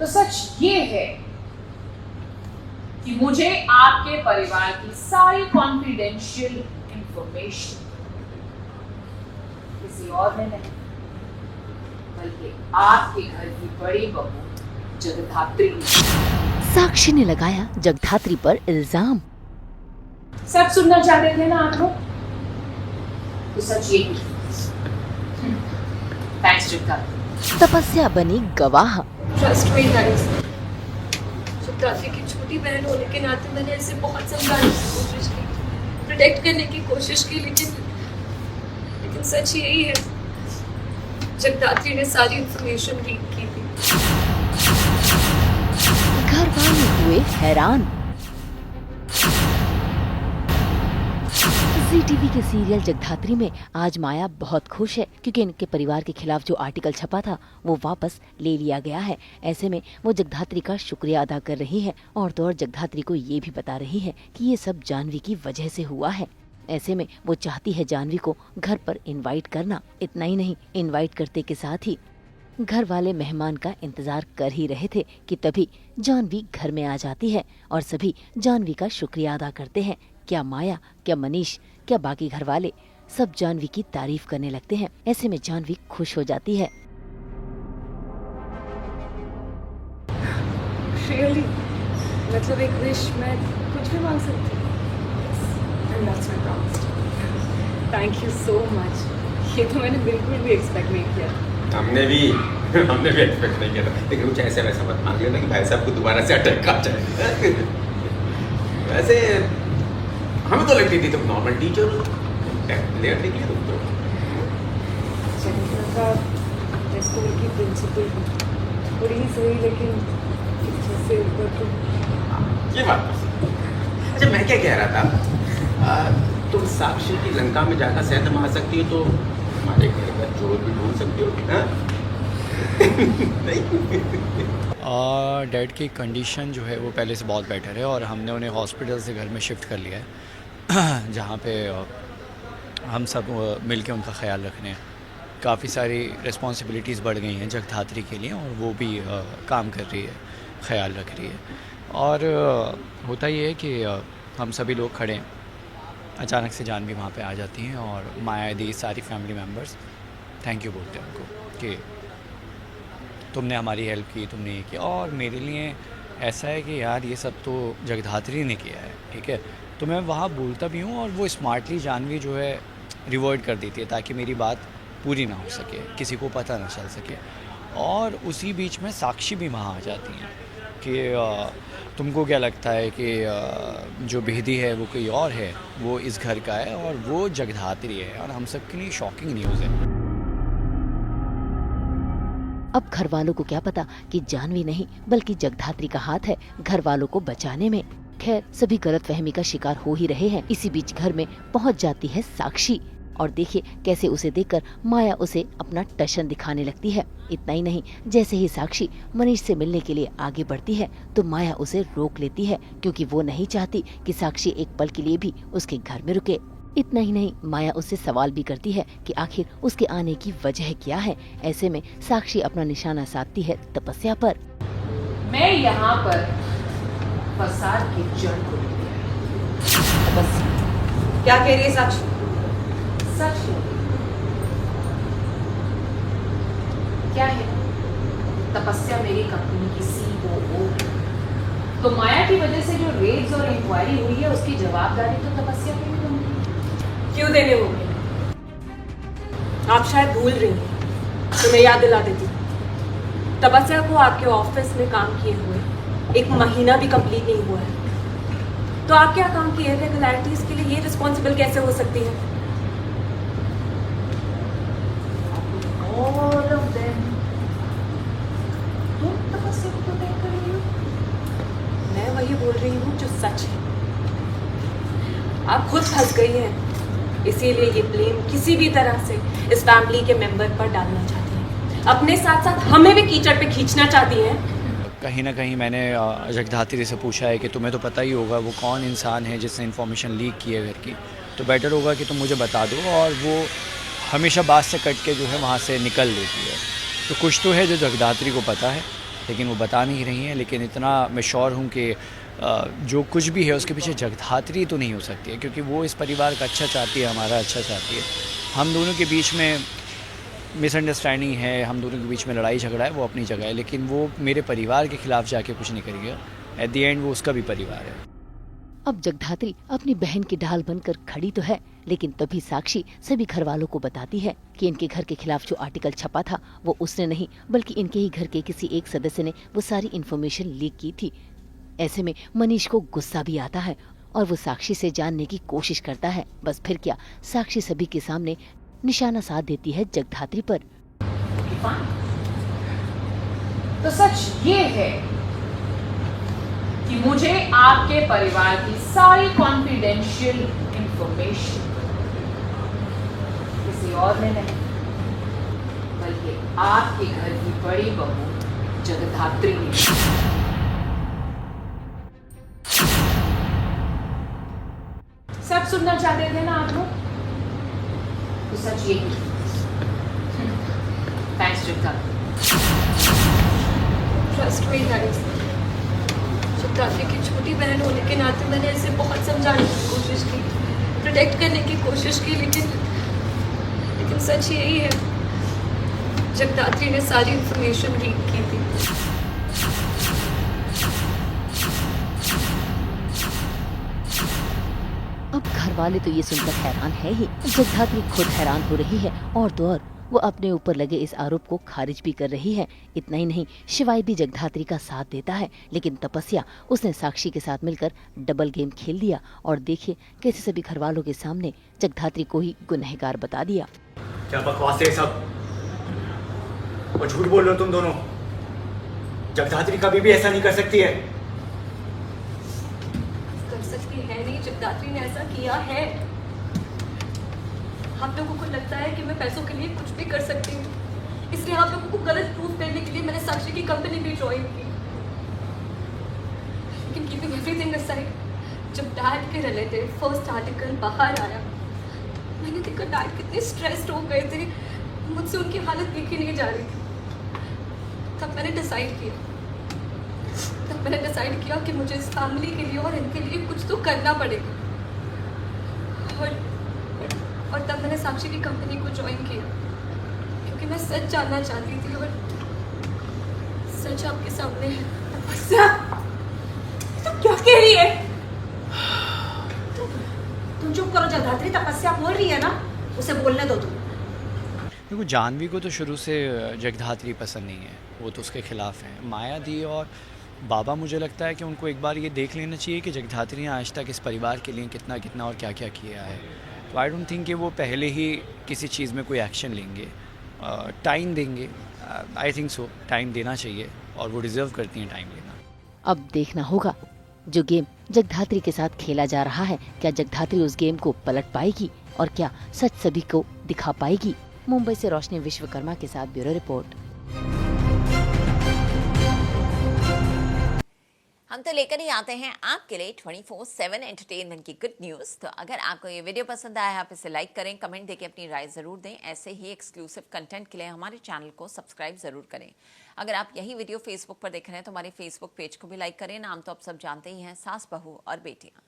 तो सच ये है कि मुझे आपके परिवार की सारी कॉन्फिडेंशियल इंफॉर्मेशन किसी और ने नहीं बल्कि आपके घर की बड़ी बहू जगधात्री ने। साक्षी ने लगाया जगधात्री पर इल्जाम। सब सुनना चाहते थे ना आप लोग, तो सच यही। थैंक्स जगधात्री। तपस्या बनी गवाह। ट्रस्ट मी गाइस, जगधात्री की छोटी बहन होने के नाते मैंने ऐसे बहुत समझाने की कोशिश की, प्रोटेक्ट करने की कोशिश की, लेकिन सच यही है, जगधात्री ने सारी इंफॉर्मेशन लीक की थी। घर वाले हुए हैरान। जी टीवी के सीरियल जगधात्री में आज माया बहुत खुश है क्योंकि इनके परिवार के खिलाफ जो आर्टिकल छपा था वो वापस ले लिया गया है। ऐसे में वो जगधात्री का शुक्रिया अदा कर रही है और तो और जगधात्री को ये भी बता रही है कि ये सब जानवी की वजह से हुआ है। ऐसे में वो चाहती है जानवी को घर पर इनवाइट करना। इतना ही नहीं, इनवाइट करते के साथ ही घर वाले मेहमान का इंतजार कर ही रहे थे कि तभी जानवी घर में आ जाती है और सभी जानवी का शुक्रिया अदा करते हैं। क्या माया, क्या मनीष, क्या बाकी घर वाले सब जानवी की तारीफ करने लगते हैं। ऐसे में जानवी खुश हो जाती है। Really? मतलब एक विश मैं कुछ भी मांग सकती हूँ। And that's my promise. Thank you so much. ये तो मैंने बिल्कुल भी एक्सपेक्ट नहीं किया। हमने भी एक्सपेक्ट नहीं किया था, लेकिन कुछ ऐसे वैसा मत मांग लेना कि भाई साहब को दोबारा से अटैक आ जाए। वैसे हमें तो लगती थी तुम नॉर्मल टीचर हो, प्लेयर निकले तुम तो। स्कूल की प्रिंसिपल थोड़ी ही सही, लेकिन इससे ऊपर तो ये बात तो सही। अच्छा, मैं क्या कह रहा था, तुम साक्षी की लंका में जाकर शहद मार सकती हो तो हमारे घर का चोर भी ढूंढ सकती हो ना? नहीं। डैड की कंडीशन जो है वो पहले से बहुत बेटर है और हमने उन्हें हॉस्पिटल से घर में शिफ्ट कर लिया है जहाँ पे हम सब मिल के उनका ख्याल रखने हैं। काफ़ी सारी रिस्पॉन्सिबिलिटीज़ बढ़ गई हैं जगधात्री के लिए और वो भी काम कर रही है, ख्याल रख रही है। और होता ये है कि हम सभी लोग खड़े हैं, अचानक से जानवी वहाँ पे आ जाती हैं और माया दी सारी फैमिली मेम्बर्स थैंक यू बोलते हैं उनको कि तुमने हमारी हेल्प की, तुमने ये किया। और मेरे लिए ऐसा है कि यार ये सब तो जगधात्री ने किया है, ठीक है, तो मैं वहाँ बोलता भी हूँ और वो स्मार्टली जानवी जो है रिवर्ट कर देती है ताकि मेरी बात पूरी ना हो सके, किसी को पता ना चल सके। और उसी बीच में साक्षी भी वहाँ आ जाती हैं कि तुमको क्या लगता है कि जो बेहदी है वो कोई और है, वो इस घर का है और वो जगधात्री है। और हम सब के लिए शॉकिंग न्यूज़ है। अब घर वालों को क्या पता कि जानवी नहीं बल्कि जगधात्री का हाथ है घर वालों को बचाने में। खैर, सभी गलतफहमी का शिकार हो ही रहे हैं। इसी बीच घर में पहुंच जाती है साक्षी और देखिए कैसे उसे देखकर माया उसे अपना टशन दिखाने लगती है। इतना ही नहीं, जैसे ही साक्षी मनीष से मिलने के लिए आगे बढ़ती है तो माया उसे रोक लेती है क्योंकि वो नहीं चाहती कि साक्षी एक पल के लिए भी उसके घर में रुके। इतना ही नहीं, माया उससे सवाल भी करती है कि आखिर उसके आने की वजह क्या है। ऐसे में साक्षी अपना निशाना साधती है तपस्या पर। मैं यहाँ पर फसाद की जड़ को लेकर आई। तपस्या क्या कह रही है साक्षी? सच है। क्या है? तपस्या मेरी कंपनी की सीईओ है, तो माया की वजह से जो रेड्स और इंक्वायरी हुई है उसकी जवाबदारी तो तपस्या की भी बनती है। क्यों देने होगी? आप शायद भूल रही हैं, तो मैं याद दिला देती हूँ। तपस्या को आपके ऑफिस में काम किए हुए 1 महीना भी कंप्लीट नहीं हुआ है, तो आप क्या काम की इरेगुलरिटीज के लिए ये रिस्पॉन्सिबल कैसे हो सकती है? All of them. तुम तपस्या को प्रोटेक्ट कर रही हो? मैं वही बोल रही हूँ जो सच है। आप खुद फंस गई हैं, इसीलिए ये ब्लेम किसी भी तरह से इस फैमिली के मेंबर पर डालना चाहती हैं। अपने साथ साथ हमें भी कीचड़ पे खींचना चाहती हैं। कहीं ना कहीं मैंने जगधात्री से पूछा है कि तुम्हें तो पता ही होगा वो कौन इंसान है जिसने इन्फॉर्मेशन लीक की है घर की, तो बेटर होगा कि तुम मुझे बता दो। और वो हमेशा बात से कट के जो है वहाँ से निकल लेती है। तो कुछ तो है जो जगधात्री को पता है लेकिन वो बता नहीं रही हैं। लेकिन इतना मैं श्योर हूँ कि जो कुछ भी है उसके पीछे जगधात्री तो नहीं हो सकती है, क्योंकि वो इस परिवार का अच्छा चाहती है, हमारा अच्छा चाहती है। हम दोनों के बीच में मिसअंडरस्टैंडिंग है, हम दोनों के बीच में लड़ाई झगड़ा है, वो अपनी जगह है, लेकिन वो मेरे परिवार के खिलाफ जाके कुछ नहीं करेगा। एट द एंड वो उसका भी परिवार है। अब जगधात्री अपनी बहन की ढाल बनकर खड़ी तो है, लेकिन तभी साक्षी सभी घर वालों को बताती है कि इनके घर के खिलाफ जो आर्टिकल छपा था वो उसने नहीं, बल्कि इनके ही घर के किसी एक सदस्य ने वो सारी इन्फॉर्मेशन लीक की थी। ऐसे में मनीष को गुस्सा भी आता है और वो साक्षी से जानने की कोशिश करता है। बस फिर क्या, साक्षी सभी के सामने निशाना साध देती है जगधात्री पर। इरफान, तो सच ये है कि मुझे आपके परिवार की सारी कॉन्फिडेंशियल इंफॉर्मेशन किसी और ने नहीं, बल्कि आपके घर की बड़ी बहू जगधात्री ने। सब सुनना चाहते थे ना आप लोग, तो सच यही। Thanks Jagaddhatri. Trust me guys, Jagaddhatri की छोटी बहन होने के नाते मैंने इसे बहुत समझाने की कोशिश की, प्रोटेक्ट करने की कोशिश की, लेकिन सच यही है, जगधात्री ने सारी इंफॉर्मेशन लीक की थी। अब घर वाले तो ये सुनकर हैरान है ही, जगधात्री खुद हैरान हो रही है और तो और वो अपने ऊपर लगे इस आरोप को खारिज भी कर रही है। इतना ही नहीं, शिवाय भी जगधात्री का साथ देता है, लेकिन तपस्या उसने साक्षी के साथ मिलकर डबल गेम खेल दिया और देखिए कैसे सभी घर वालों के सामने जगधात्री को ही गुनहगार बता दिया। क्या बकवास है सब, और झूठ बोल रहे हो तुम दोनों। जगधात्री कभी भी ऐसा नहीं कर सकती है। कर सकती है नहीं, जगधात्री ने ऐसा किया है। आप लोगों को लगता है कि मैं पैसों के लिए कुछ भी कर सकती हूँ, इसलिए आप लोगों को गलत प्रूफ करने के लिए मैंने साक्षी की कंपनी भी ज्वाइन की। लेकिन कीपिंग एवरीथिंग असाइड, जब डैड के रिलेटेड फर्स्ट आर्टिकल बाहर आया, मैंने देखा डैड कितने स्ट्रेस्ड हो गए थे, मुझसे उनकी हालत देखी नहीं जा रही थी। तब मैंने डिसाइड किया कि मुझे इस फैमिली के लिए और इनके लिए कुछ तो करना पड़ेगा। और तब मैंने साक्षी की कंपनी को ज्वाइन किया, क्योंकि मैं सच जानना चाहती थी, और सच आपके सामने है। तपस्या, तुम क्या कह रही है? तुम चुप करो जगधात्री, तपस्या बोल रही है ना, उसे बोलने दो तुम। देखो, जानवी को तो शुरू से जगधात्री पसंद नहीं है, वो तो उसके खिलाफ है। माया दी और बाबा, मुझे लगता है कि उनको एक बार ये देख लेना चाहिए कि जगधात्री ने आज तक इस परिवार के लिए कितना कितना और क्या क्या किया है। तो आई डोंट थिंक कि वो पहले ही किसी चीज़ में कोई एक्शन लेंगे, टाइम देंगे। आई थिंक सो, टाइम देना चाहिए और वो डिज़र्व करती हैं टाइम लेना। अब देखना होगा जो गेम जगधात्री के साथ खेला जा रहा है, क्या जगधात्री उस गेम को पलट पाएगी और क्या सच सभी को दिखा पाएगी। मुंबई से रोशनी विश्वकर्मा के साथ ब्यूरो रिपोर्ट। हम तो लेकर ही आते हैं आपके लिए 24/7 एंटरटेनमेंट की गुड न्यूज़। तो अगर आपको ये वीडियो पसंद आया, आप इसे लाइक करें, कमेंट देके अपनी राय ज़रूर दें। ऐसे ही एक्सक्लूसिव कंटेंट के लिए हमारे चैनल को सब्सक्राइब ज़रूर करें। अगर आप यही वीडियो फेसबुक पर देख रहे हैं तो हमारे फेसबुक पेज को भी लाइक करें। नाम तो आप सब जानते ही हैं, सास, बहू और बेटियाँ।